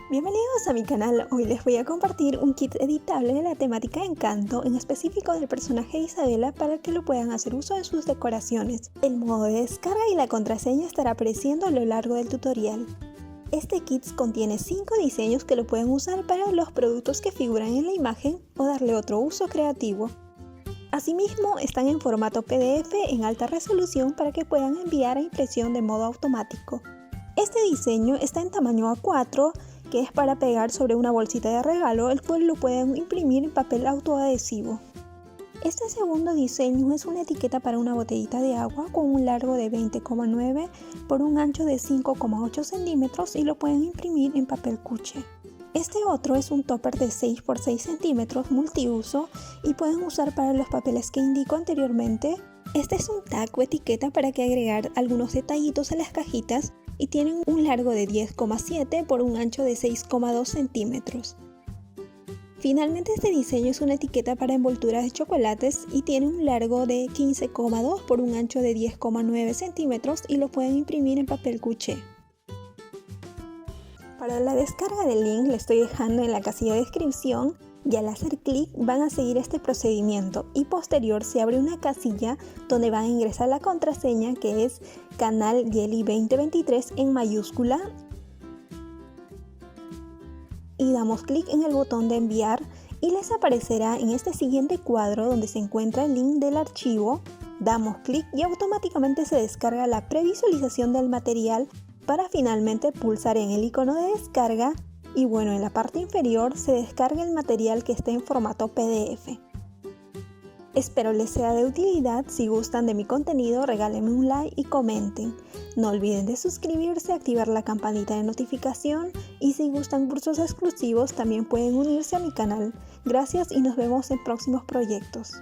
Bienvenidos a mi canal. Hoy les voy a compartir un kit editable de la temática Encanto, en específico del personaje de Isabela, para que lo puedan hacer uso en sus decoraciones. El modo de descarga y la contraseña estará apareciendo a lo largo del tutorial. Este kit contiene 5 diseños que lo pueden usar para los productos que figuran en la imagen o darle otro uso creativo. Asimismo, están en formato PDF en alta resolución para que puedan enviar a impresión de modo automático. Este diseño está en tamaño A4, que es para pegar sobre una bolsita de regalo, el cual lo pueden imprimir en papel autoadhesivo. Este segundo diseño es una etiqueta para una botellita de agua con un largo de 20,9 por un ancho de 5,8 centímetros y lo pueden imprimir en papel cuché. Este otro es un topper de 6 por 6 centímetros multiuso y pueden usar para los papeles que indico anteriormente. Este es un tag o etiqueta para que agregar algunos detallitos a las cajitas y tienen un largo de 10,7 por un ancho de 6,2 centímetros. Finalmente, este diseño es una etiqueta para envolturas de chocolates y tiene un largo de 15,2 por un ancho de 10,9 centímetros y lo pueden imprimir en papel cuché. Para la descarga del link le estoy dejando en la casilla de descripción y al hacer clic van a seguir este procedimiento y posterior se abre una casilla donde van a ingresar la contraseña, que es Canal Yeli 2023 en mayúscula, y damos clic en el botón de enviar y les aparecerá en este siguiente cuadro donde se encuentra el link del archivo. Damos clic y automáticamente se descarga la previsualización del material para finalmente pulsar en el icono de descarga y bueno, en la parte inferior se descarga el material que esté en formato PDF. Espero les sea de utilidad. Si gustan de mi contenido, regálenme un like y comenten. No olviden de suscribirse, activar la campanita de notificación y si gustan cursos exclusivos también pueden unirse a mi canal. Gracias y nos vemos en próximos proyectos.